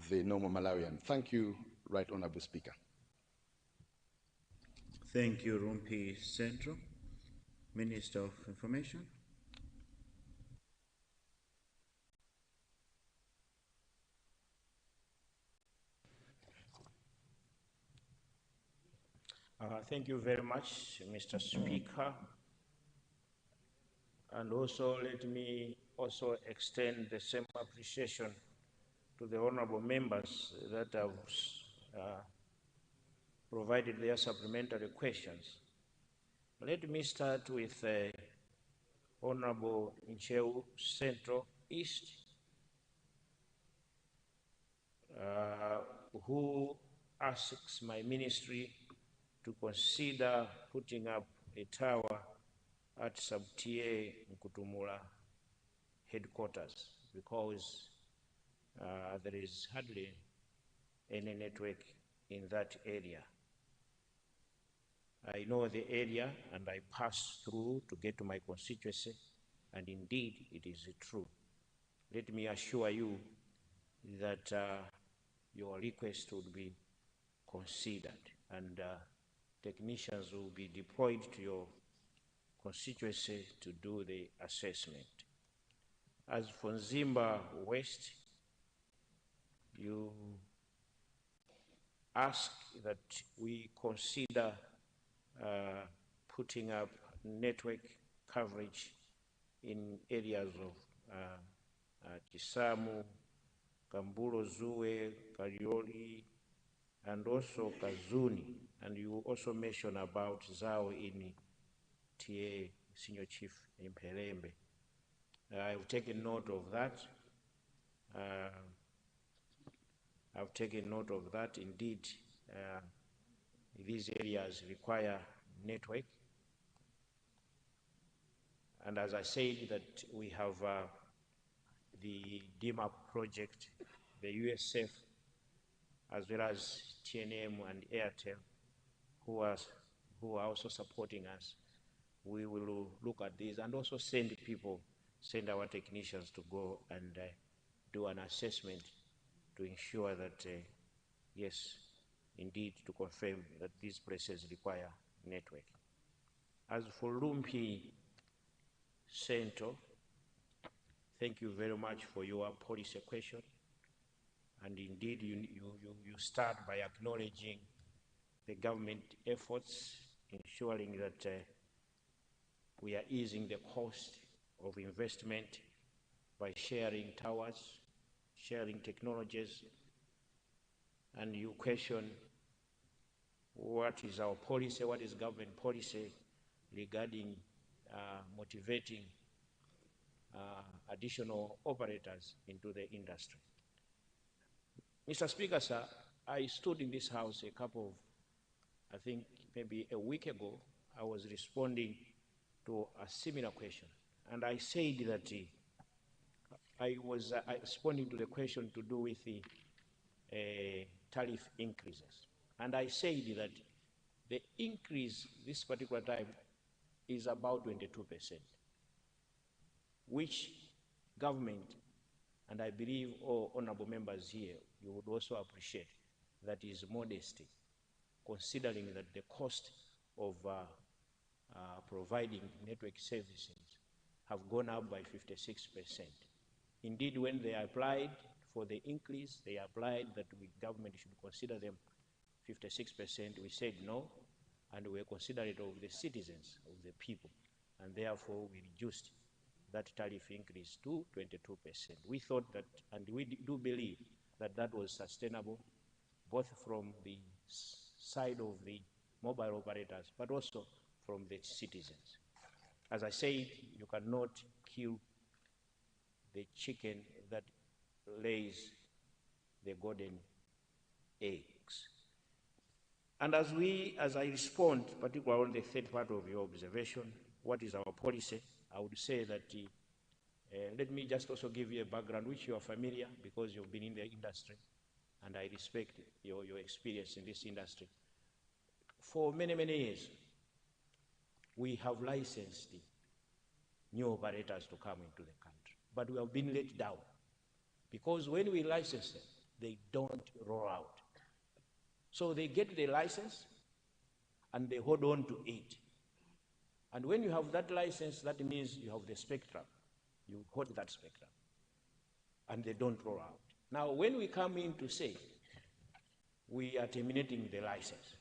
the normal Malawian. Thank you, Right Honorable Speaker. Thank you, Rumpi Central. Minister of Information. Thank you very much, Mr. Speaker. And also let me also extend the same appreciation to the honorable members that have provided their supplementary questions. Let me start with Honorable Ncheu Central East, who asks my ministry to consider putting up a tower at Sub-TA Nkutumula headquarters because there is hardly any network in that area. I know the area and I pass through to get to my constituency, and indeed it is true. Let me assure you that your request would be considered, and technicians will be deployed to your constituency to do the assessment. As for Nzimba West, you ask that we consider putting up network coverage in areas of Chisamu, Kambulo Zue, Karioli, and also Kazuni. And you also mention about Zao in TA Senior Chief in Perembe. I've taken note of that. I've taken note of that. Indeed, these areas require network. And as I said, that we have the DMAP project, the USF, as well as TNM and Airtel, who are also supporting us. We will look at these and also send our technicians to go and do an assessment to ensure that, yes, indeed, to confirm that these places require network. As for Lumpi Central, thank you very much for your policy question. And indeed, you start by acknowledging the government efforts, ensuring that we are easing the cost of investment by sharing towers, sharing technologies. And you question what is our policy, what is government policy regarding motivating additional operators into the industry. Mr. Speaker, sir, I stood in this house a couple of, I think maybe a week ago. I was responding to a similar question, and I said that I was responding to the question to do with the tariff increases. And I said that the increase this particular time is about 22%, which government, and I believe all honorable members here, you would also appreciate that is modesty, considering that the cost of providing network services have gone up by 56%. Indeed, when they applied for the increase, they applied that government should consider them 56%. We said no, and we considered it of the citizens, of the people, and therefore we reduced that tariff increase to 22%. We thought that, and we do believe that that was sustainable, both from the side of the mobile operators, but also from the citizens. As I said, you cannot kill the chicken that lays the golden eggs. And as I respond, particularly on the third part of your observation, what is our policy? I would say that, let me just also give you a background which you are familiar because you've been in the industry, and I respect your experience in this industry. For many, many years, we have licensed new operators to come into the country, but we have been let down because when we license them, they don't roll out. So they get the license and they hold on to it. And when you have that license, that means you have the spectrum. You hold that spectrum. And they don't roll out. Now, when we come in to say we are terminating the license,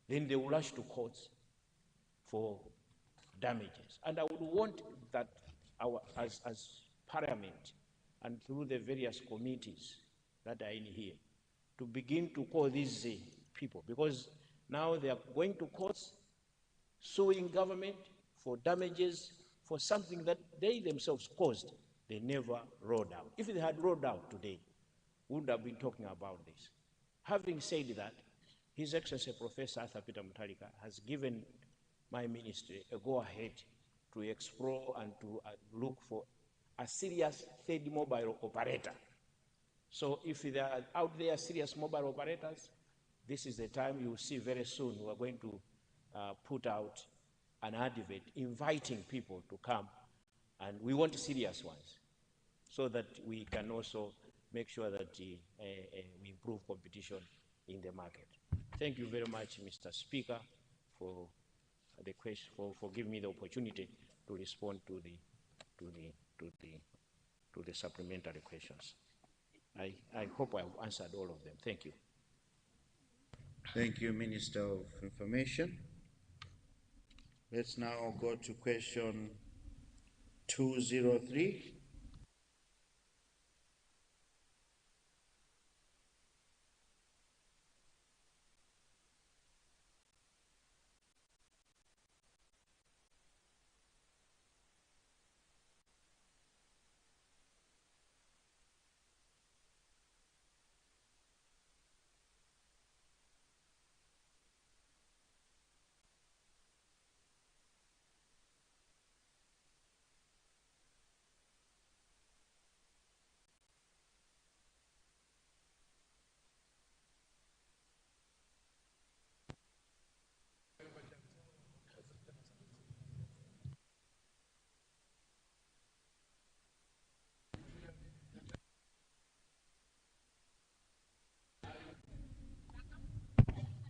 then they will rush to courts for damages. And I would want that as Parliament and through the various committees that are in here to begin to call these people, because now they are going to courts suing government for damages for something that they themselves caused. They never rolled out. If they had rolled out today, we wouldn't have been talking about this. Having said that, His Excellency Professor Arthur Peter Mutharika has given my ministry a go-ahead to explore and to look for a serious third mobile operator. So if there are out there serious mobile operators, this is the time you will see very soon we are going to put out an advert inviting people to come, and we want serious ones so that we can also make sure that we improve competition in the market. Thank you very much, Mr. Speaker, for the question, for giving me the opportunity to respond to the supplementary questions. I hope I've answered all of them. Thank you. Thank you, Minister of Information. Let's now go to question 203.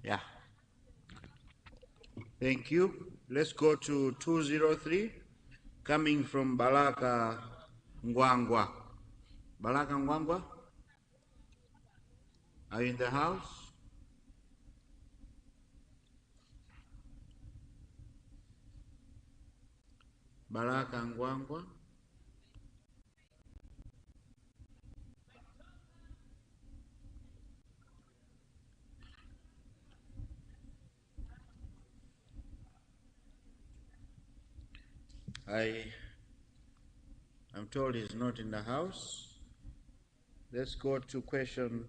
Yeah. Thank you. Let's go to 203, coming from Baraka Ngwangwa. Baraka Ngwangwa, are you in the house? Baraka Ngwangwa. I'm told he's not in the house. Let's go to question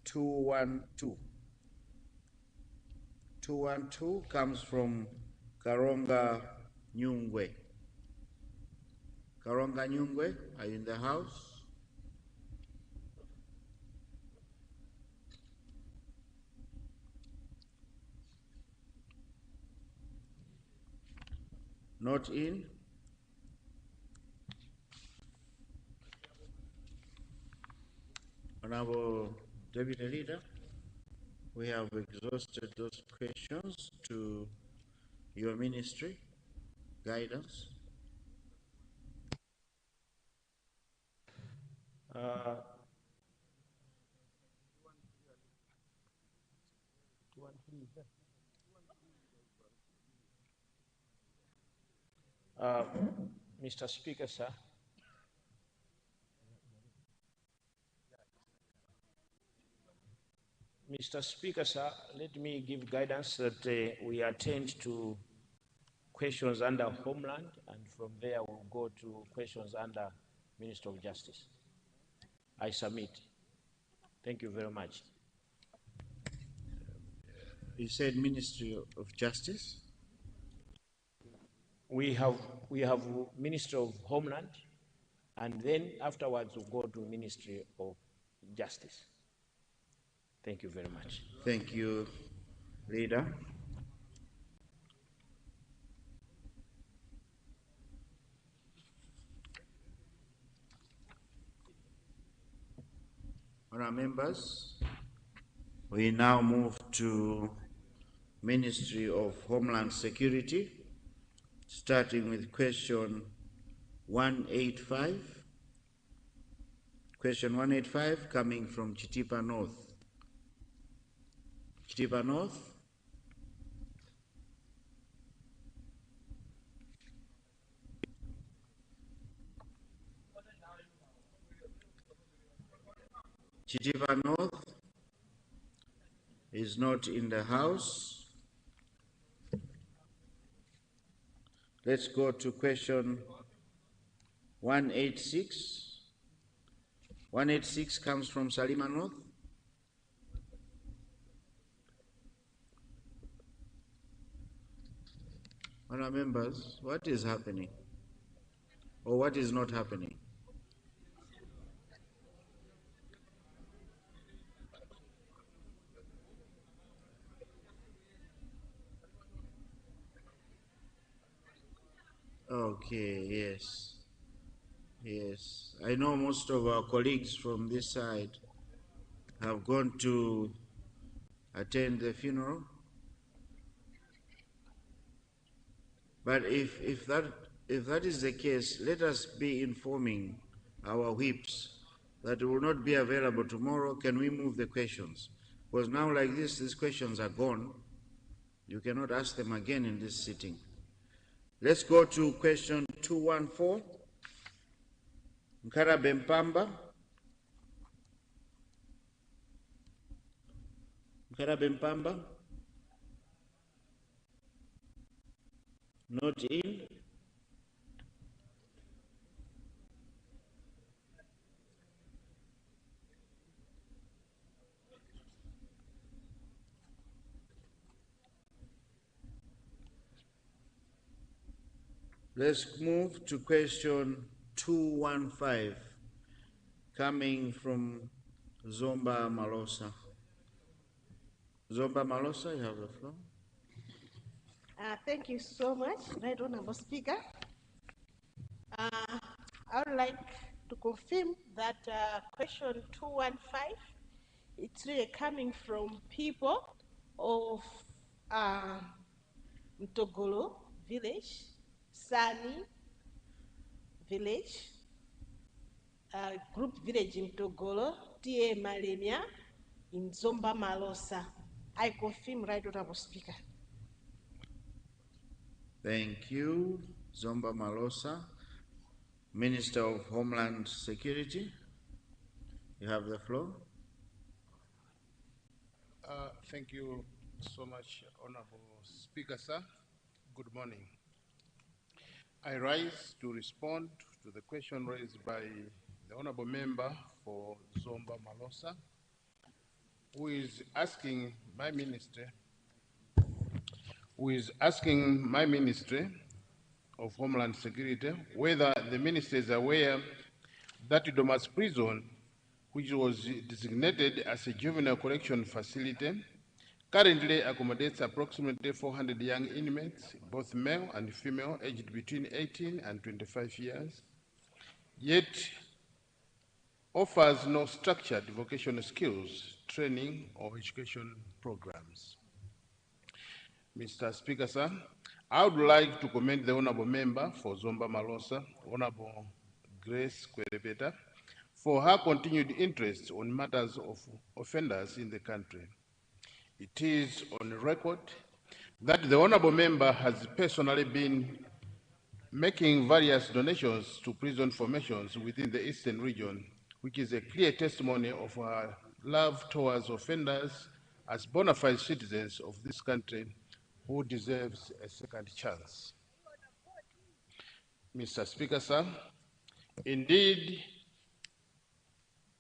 212. 212 comes from Karonga Nyungwe. Karonga Nyungwe, are you in the house? Not in. Honorable Deputy Leader, we have exhausted those questions to your ministry guidance. Mr. Speaker, sir. Mr. Speaker, sir, let me give guidance that we attend to questions under Homeland, and from there we'll go to questions under Minister of Justice. I submit. Thank you very much. You said Ministry of Justice? We have Ministry of Homeland, and then afterwards we'll go to Ministry of Justice. Thank you very much. Thank you, Leader. Honourable members, we now move to Ministry of Homeland Security, starting with question 185. Question 185 coming from Chitipa North. Chitipa North. Chitipa North is not in the house. Let's go to question 186. 186 comes from Salima North. Honourable members, what is happening? Or what is not happening? Okay, yes. Yes. I know most of our colleagues from this side have gone to attend the funeral. But if that is the case, let us be informing our whips that will not be available tomorrow. Can we move the questions? Because now like this, these questions are gone. You cannot ask them again in this sitting. Let's go to question 214. Nkara Bempamba. Nkara Bempamba. Not in. Let's move to question 215, coming from Zomba Malosa. Zomba Malosa, you have the floor. Thank you so much, Right Honourable Speaker. I would like to confirm that question 215, it's really coming from people of Mtogolo village, Sani village, group village in Mtogolo, Tiyimbe A Malawi in Zomba Malosa. I confirm, Right Honourable Speaker. Thank you, Zomba Malosa. Minister of Homeland Security, you have the floor. Thank you so much, Honorable Speaker, sir. Good morning. I rise to respond to the question raised by the Honorable Member for Zomba Malosa, who is asking my ministry of Homeland Security whether the minister is aware that Domas Prison, which was designated as a juvenile correction facility, currently accommodates approximately 400 young inmates, both male and female, aged between 18 and 25 years, yet offers no structured vocational skills, training, or education programs. Mr. Speaker, sir, I would like to commend the Honorable Member for Zomba Malosa, Honorable Grace Kwerebeta, for her continued interest on matters of offenders in the country. It is on record that the Honorable Member has personally been making various donations to prison formations within the Eastern region, which is a clear testimony of her love towards offenders as bona fide citizens of this country who deserves a second chance. Mr. Speaker, sir, indeed,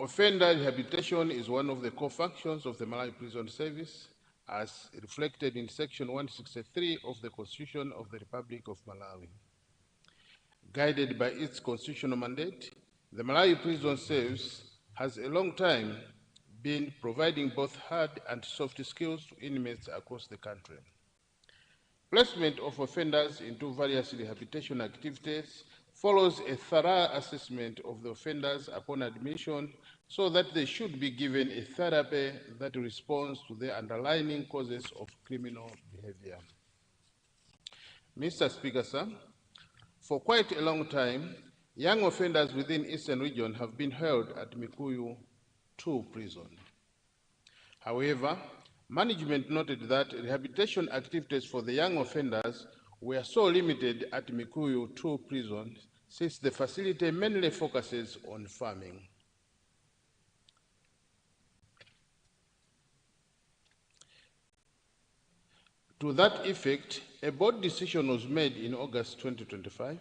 offender rehabilitation is one of the core functions of the Malawi Prison Service, as reflected in Section 163 of the Constitution of the Republic of Malawi. Guided by its constitutional mandate, the Malawi Prison Service has a long time been providing both hard and soft skills to inmates across the country. Placement of offenders into various rehabilitation activities follows a thorough assessment of the offenders upon admission so that they should be given a therapy that responds to the underlying causes of criminal behavior. Mr. Speaker, sir, for quite a long time, young offenders within Eastern Region have been held at Mikuyu 2 prison. However, management noted that rehabilitation activities for the young offenders were so limited at Mikuyu 2 prison since the facility mainly focuses on farming. To that effect, a board decision was made in August 2025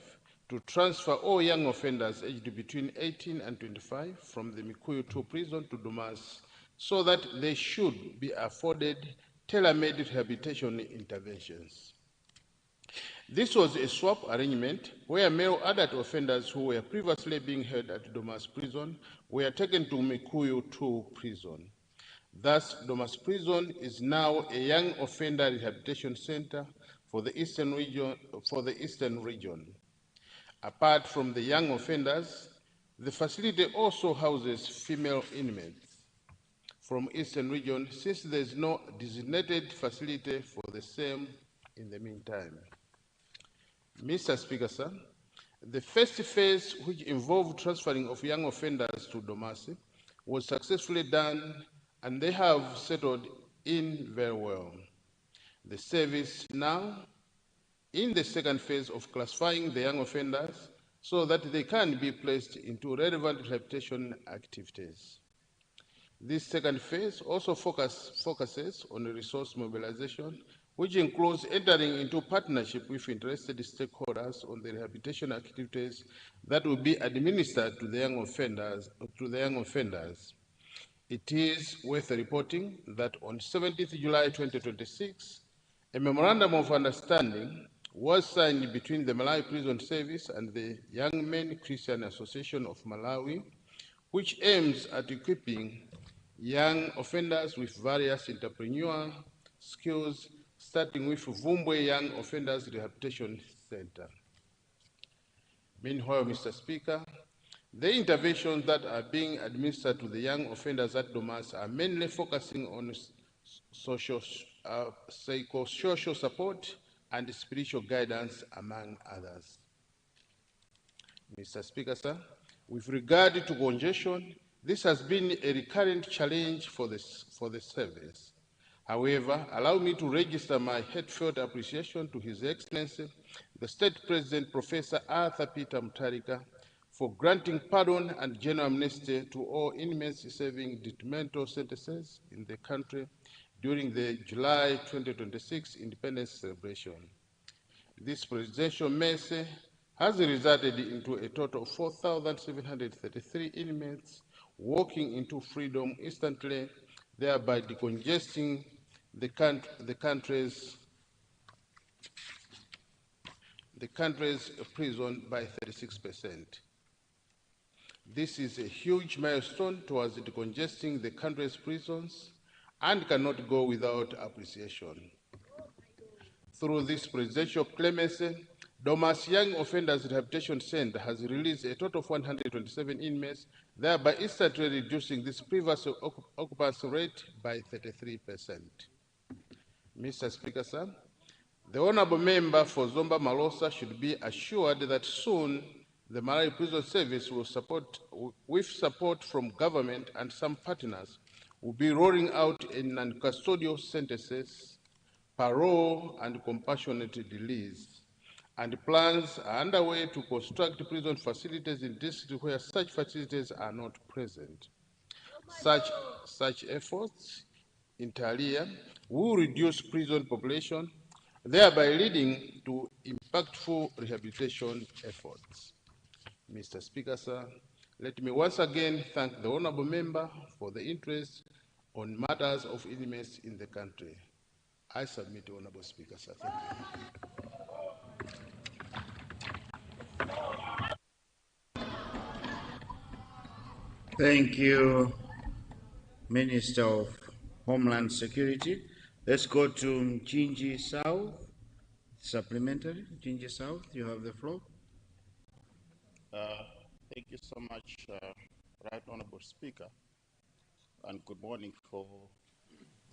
to transfer all young offenders aged between 18 and 25 from the Mikuyu 2 prison to Dumas so that they should be afforded tailor-made rehabilitation interventions. This was a swap arrangement where male adult offenders who were previously being held at Dumas prison were taken to Mikuyu 2 prison. Thus, Dumas Prison is now a young offender rehabilitation center for the Eastern region. Apart from the young offenders, the facility also houses female inmates from Eastern region since there is no designated facility for the same in the meantime. Mr. Speaker, sir, the first phase, which involved transferring of young offenders to Domasi, was successfully done and they have settled in very well. The service now in the second phase of classifying the young offenders so that they can be placed into relevant rehabilitation activities. This second phase also focuses on resource mobilization, which includes entering into partnership with interested stakeholders on the rehabilitation activities that will be administered to the young offenders. It is worth reporting that on 17th July 2026, a memorandum of understanding was signed between the Malawi Prison Service and the Young Men Christian Association of Malawi, which aims at equipping young offenders with various entrepreneurial skills, starting with Vumbwe Young Offenders Rehabilitation Center. Meanwhile, Mr. Speaker, the interventions that are being administered to the young offenders at Domas are mainly focusing on psychosocial support and spiritual guidance, among others. Mr. Speaker, sir, with regard to congestion, this has been a recurrent challenge for the service. However, allow me to register my heartfelt appreciation to His Excellency, the State President, Professor Arthur Peter Mutharika, for granting pardon and general amnesty to all inmates serving detrimental sentences in the country during the July 2026 independence celebration. This presidential mercy has resulted into a total of 4,733 inmates walking into freedom instantly, thereby decongesting the country's prison by 36%. This is a huge milestone towards decongesting the country's prisons and cannot go without appreciation. Through this presidential clemency, Domas Young Offenders Rehabilitation Center has released a total of 127 inmates, thereby instantly reducing this previous occupancy rate by 33%. Mr. Speaker, sir, the Honorable Member for Zomba Malosa should be assured that soon the Malawi Prison Service will with support from government and some partners, will be rolling out in non-custodial sentences, parole, and compassionate release. And plans are underway to construct prison facilities in districts where such facilities are not present. Such efforts, inter alia, will reduce prison population, thereby leading to impactful rehabilitation efforts. Mr. Speaker, sir, let me once again thank the Honorable Member for the interest on matters of inmates in the country. I submit, Honorable Speaker, sir. Thank you. Thank you, Minister of Homeland Security. Let's go to Mchinji South. Supplementary, Mchinji South, you have the floor. Thank you so much, Right Honorable Speaker, and good morning for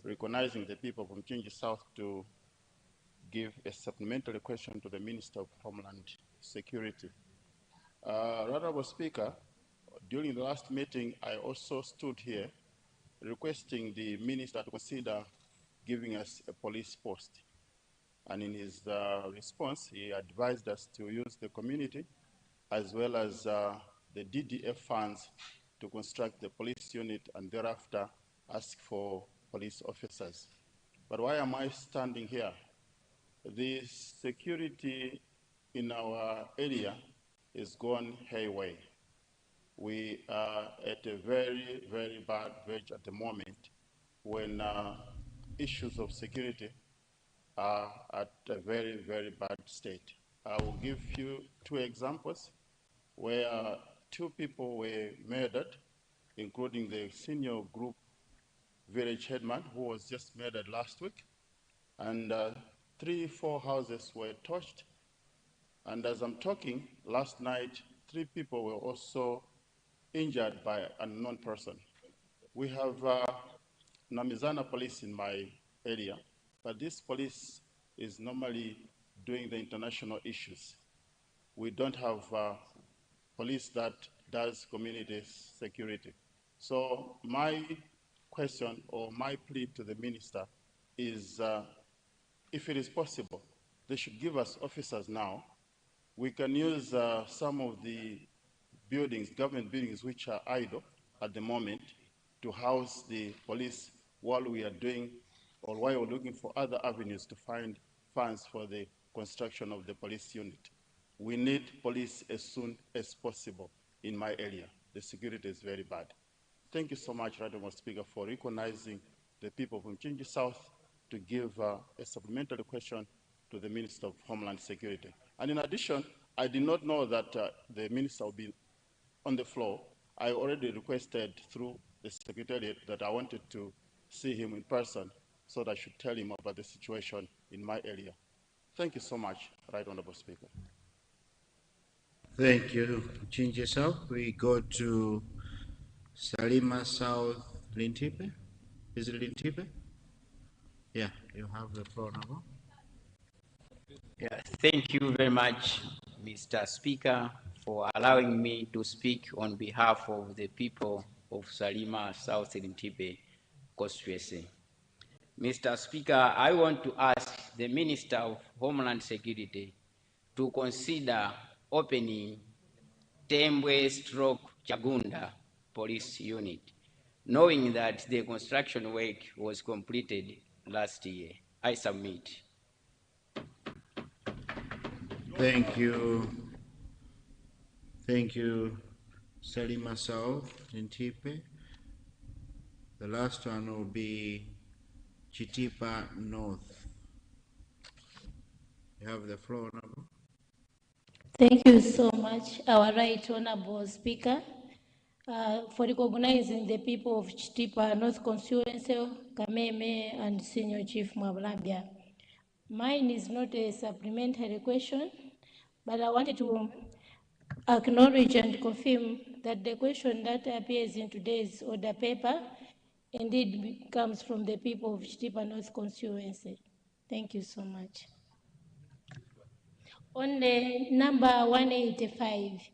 recognizing the people from Chinji South to give a supplementary question to the Minister of Homeland Security. Right Honorable Speaker, during the last meeting, I also stood here requesting the Minister to consider giving us a police post. And in his response, he advised us to use the community as well as the DDF funds to construct the police unit and thereafter ask for police officers. But why am I standing here? The security in our area is gone haywire. We are at a very, very bad verge at the moment when issues of security are at a very, very bad state. I will give you two examples where two people were murdered, including the senior group village headman who was just murdered last week, and 3-4 houses were torched. And as I'm talking, last night, 3 people were also injured by an unknown person. We have Namizana police in my area, but this police is normally doing the international issues. We don't have police that does community security. So my question or my plea to the minister is, if it is possible, they should give us officers now. We can use some of the buildings, government buildings, which are idle at the moment to house the police while we are doing, or while we're looking for other avenues to find funds for the construction of the police unit. We need police as soon as possible in my area. The security is very bad. Thank you so much, Honorable Speaker, for recognizing the people from Chinji South to give a supplementary question to the Minister of Homeland Security. And in addition, I did not know that the Minister would be on the floor. I already requested through the Secretariat that I wanted to see him in person so that I should tell him about the situation in my area. Thank you so much, Right Honorable Speaker. Thank you, Chinji South. We go to Salima South Lintipe. Is it Lintipe? Yeah, you have the floor now. Yeah, thank you very much, Mr. Speaker, for allowing me to speak on behalf of the people of Salima South Lintipe constituency. Mr. Speaker, I want to ask the Minister of Homeland Security to consider opening Tembwe/Chagunda police unit, knowing that the construction work was completed last year. I submit. Thank you. Thank you, Salima South Lintipe. The last one will be Chitipa North. You have the floor now. Thank you so much, our Right Honorable Speaker, for recognizing the people of Chitipa North Constituency, Kameme, and Senior Chief Mwabulabia. Mine is not a supplementary question, but I wanted to acknowledge and confirm that the question that appears in today's order paper indeed comes from the people of Chitipa North Constituency. Thank you so much. On the number 185.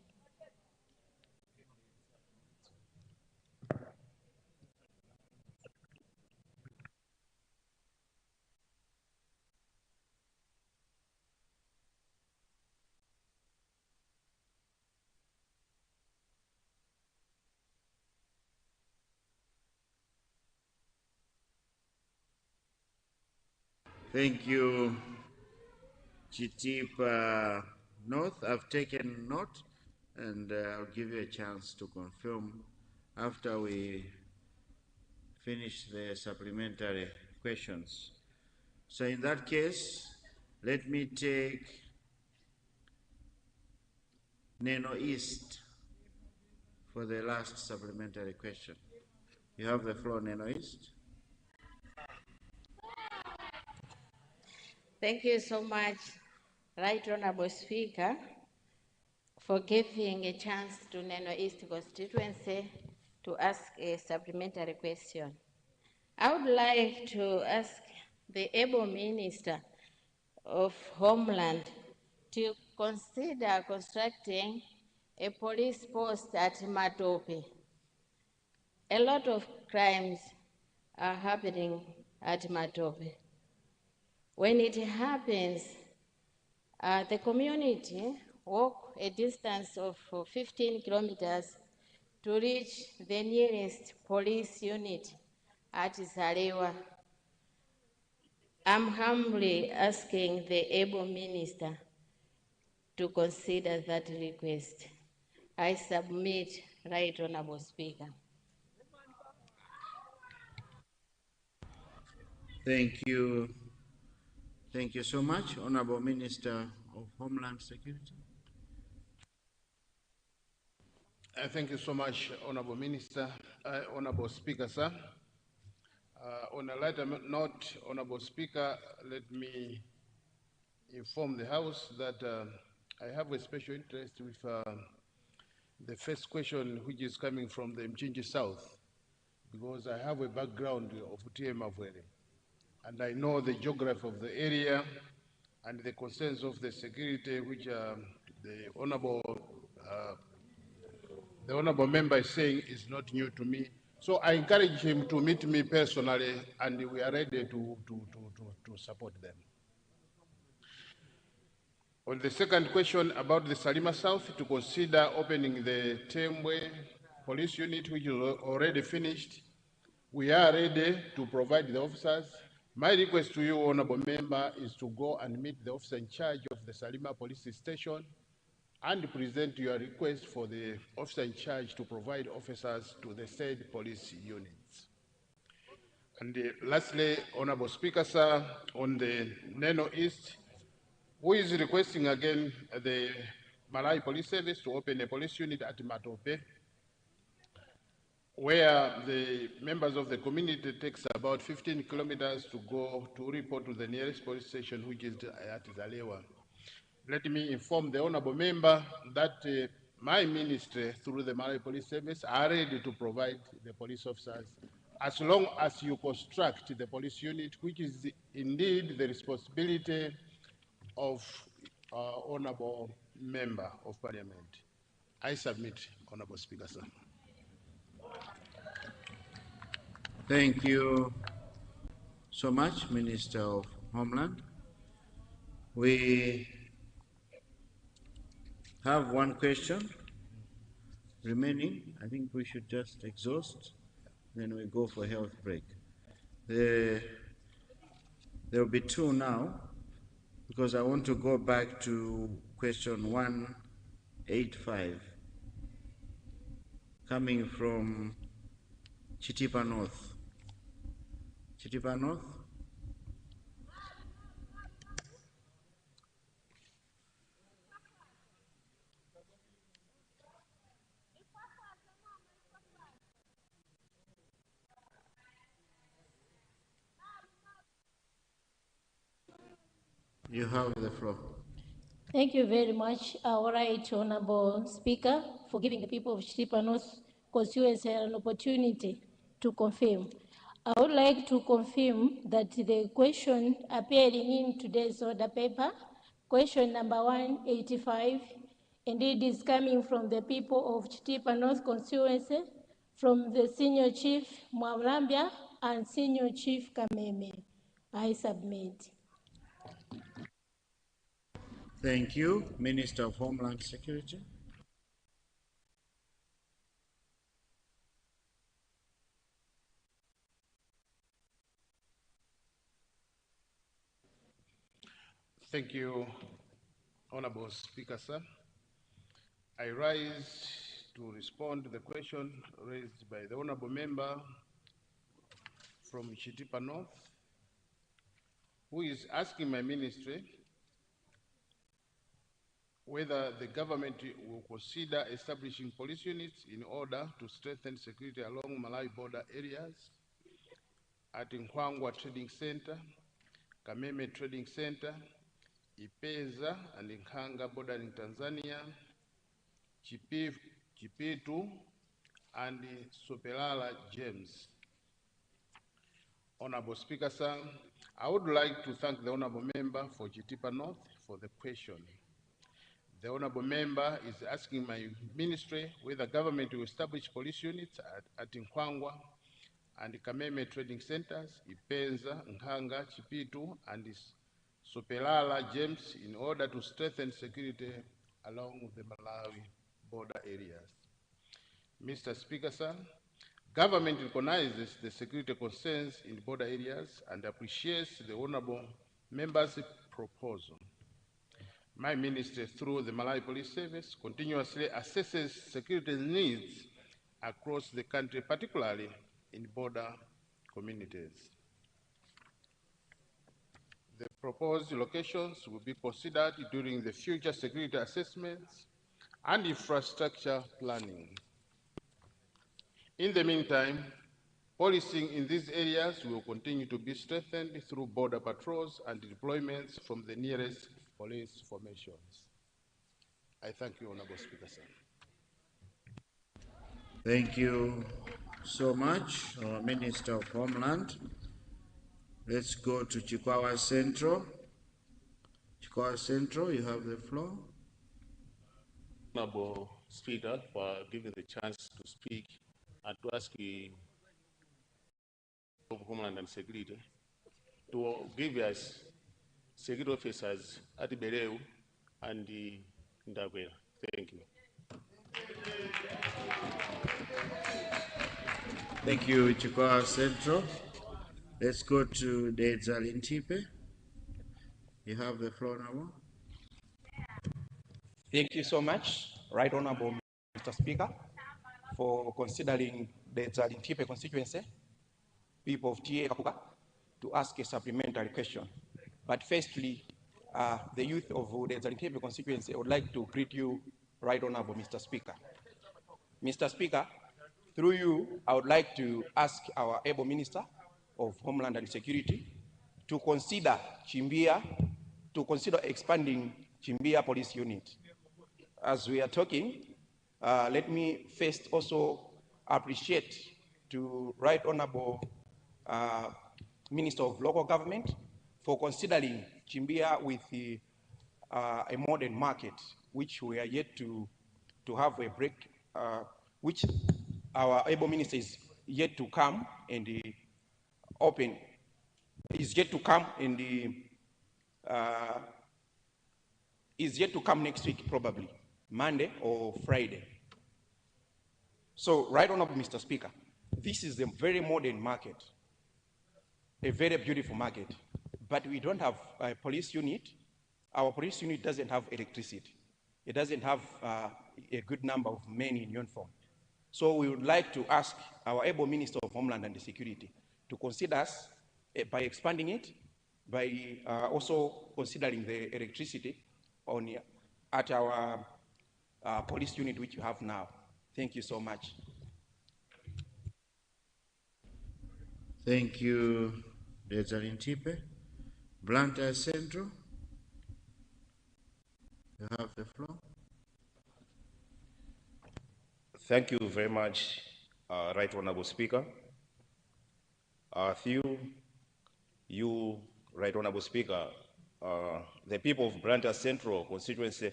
Thank you, Chitipa North. I've taken note, and I'll give you a chance to confirm after we finish the supplementary questions. So in that case, let me take Neno East for the last supplementary question. You have the floor, Neno East. Thank you so much, Right Honorable Speaker. for giving a chance to Neno East constituency to ask a supplementary question. I would like to ask the able Minister of Homeland to consider constructing a police post at Matope. A lot of crimes are happening at Matope. When it happens, the community walk a distance of 15 kilometers to reach the nearest police unit at Zalewa. I'm humbly asking the able minister to consider that request. I submit, Right Honorable Speaker. Thank you. Thank you so much, Honorable Minister of Homeland Security. Thank you so much, Honorable Minister, Honorable Speaker, sir. On a lighter note, Honorable Speaker, let me inform the House that I have a special interest with the first question, which is coming from the Mchinji South, because I have a background of Tiyimbe A Malawi, and I know the geography of the area and the concerns of the security, which the honorable member is saying is not new to me. So I encourage him to meet me personally, and we are ready to support them. On the second question about the Salima South, to consider opening the Tiyimbe police unit, which is already finished, we are ready to provide the officers. My request to you, honorable member, is to go and meet the officer in charge of the Salima police station and present your request for the officer in charge to provide officers to the said police units. And lastly, Honorable Speaker, sir, on the Neno East, who is requesting again the Malawi Police Service to open a police unit at Matope, where the members of the community takes about 15 kilometers to go to report to the nearest police station, which is at Zalewa. Let me inform the honorable member that my ministry, through the Malawi Police Service, are ready to provide the police officers as long as you construct the police unit, which is indeed the responsibility of honorable member of parliament. I submit, Honorable Speaker, sir. Thank you so much, Minister of Homeland. We have one question remaining. I think we should just exhaust, then we go for health break. There will be two now, because I want to go back to question 185, coming from Chitipa North. Chitipa North? You have the floor. Thank you very much, our right honorable speaker, for giving the people of Chitipa North constituency an opportunity to confirm. I would like to confirm that the question appearing in today's order paper, question number 185, indeed is coming from the people of Chitipa North constituency, from the Senior Chief Mwamlambia and Senior Chief Kameme. I submit. Thank you, Minister of Homeland Security. Thank you, Honorable Speaker, sir. I rise to respond to the question raised by the honorable member from Chitipa North, who is asking my ministry whether the government will consider establishing police units in order to strengthen security along Malawi border areas at Nkwangwa Trading Center, Kameme Trading Center, Ipeza and Nkanga bordering Tanzania, Chipitu, and Sopelala James. Honorable Speaker, sir, I would like to thank the Honorable Member for Chitipa North for the question. The Honorable Member is asking my ministry whether government will establish police units at Nkwangwa and Kameme trading centers, Ipenza, Nhanga, Chipitu, and Sopelala James in order to strengthen security along the Malawi border areas. Mr. Speaker, sir, government recognizes the security concerns in border areas and appreciates the Honorable Member's proposal. My ministry, through the Malawi Police Service, continuously assesses security needs across the country, particularly in border communities. The proposed locations will be considered during the future security assessments and infrastructure planning. In the meantime, policing in these areas will continue to be strengthened through border patrols and deployments from the nearest police formations. I thank you, Honorable Speaker, sir. Thank you so much, our Minister of Homeland. Let's go to Chikwawa Central. Chikwawa Central, you have the floor. Honorable Speaker, for giving the chance to speak and to ask the of Homeland and Security to give us security officers at Bereu and Ndagwera. Thank you. Thank you, Chikwawa Central. Let's go to Dedzalintipe. You have the floor now. Thank you so much, Right Honorable Mr. Speaker, for considering the Zalintipe constituency, people of TA Kapuka, to ask a supplementary question. But firstly, the youth of the Zalintipe constituency, I would like to greet you, Right Honorable Mr. Speaker. Mr. Speaker, through you, I would like to ask our able Minister of Homeland and Security to consider expanding Chimbia Police Unit. As we are talking, let me first also appreciate to Right Honorable Minister of Local Government for considering Chimbia with a modern market, which we are yet to have a break, which our able minister is yet to come and open, is yet to come in the, is yet to come next week, probably Monday or Friday. So, Right Honorable Mr. Speaker, this is a very modern market, a very beautiful market, but we don't have a police unit. Our police unit doesn't have electricity. It doesn't have a good number of men in uniform. So we would like to ask our able Minister of Homeland and Security to consider us by expanding it, by also considering the electricity at our police unit which you have now. Thank you so much. Thank you, Dedzalintipe. Blantyre Central, you have the floor. Thank you very much, Right Honorable Speaker. Through you, Right Honorable Speaker, the people of Blantyre Central constituency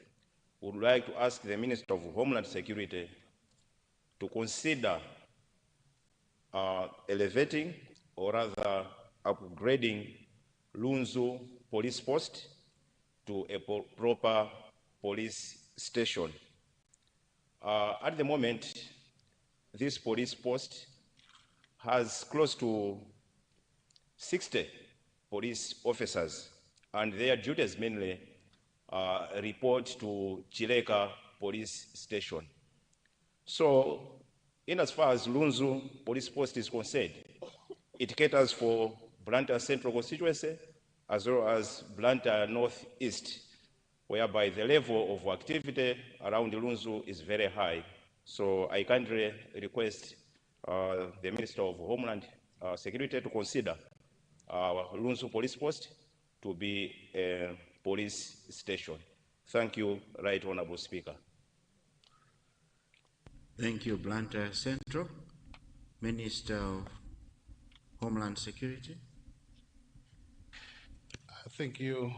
would like to ask the Minister of Homeland Security to consider elevating or rather upgrading Lunzu police post to a proper police station. At the moment, this police post has close to 60 police officers, and their duties mainly report to Chileka police station. So, in as far as Lunzu police post is concerned, it caters for Blantyre Central constituency as well as Blantyre Northeast, whereby the level of activity around Lunzu is very high. So I kindly request the Minister of Homeland Security to consider Lunzu police post to be a police station. Thank you, Right Honorable Speaker. Thank you, Blantyre Central. Minister of Homeland Security. Thank you,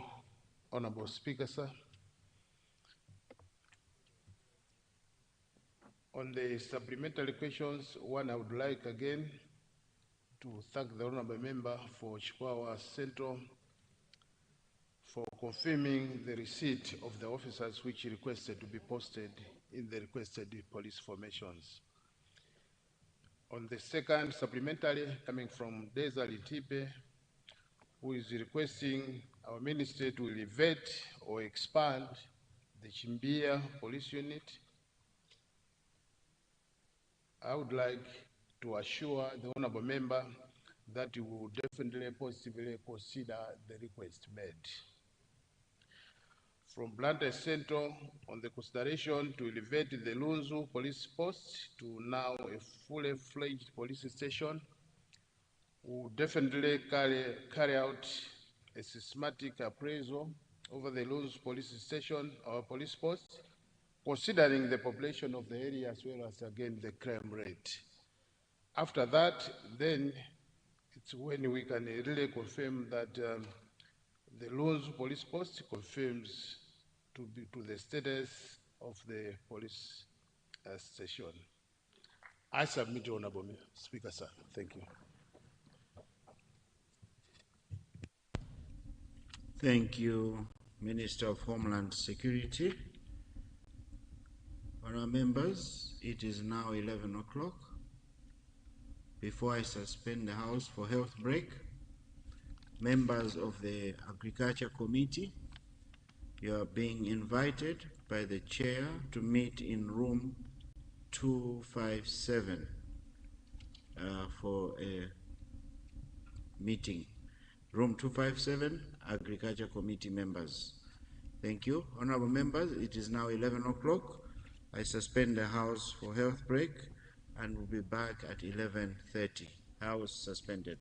Honorable Speaker, sir. On the supplementary questions, one, I would like again to thank the Honorable Member for Chikwawa Central for confirming the receipt of the officers which requested to be posted in the requested police formations. On the second supplementary, coming from Desiree Tiyimbe, who is requesting our ministry to elevate or expand the Tiyimbe police unit, I would like to assure the Honorable Member that we will definitely positively consider the request made. From Blantyre Central, on the consideration to elevate the Lunzu police post to now a fully fledged police station, we will definitely carry out a systematic appraisal over the Lunzu police station or police post, considering the population of the area as well as, again, the crime rate. After that, then it's when we can really confirm that the Lunzu police post confirms to the status of the police station. I submit, Honorable Speaker, sir. Thank you. Thank you, Minister of Homeland Security. Honourable members, it is now 11 o'clock. Before I suspend the House for health break, members of the Agriculture Committee, you are being invited by the Chair to meet in room 257 for a meeting. Room 257, Agriculture Committee members. Thank you. Honorable members, it is now 11 o'clock. I suspend the House for health break and will be back at 11:30. House suspended.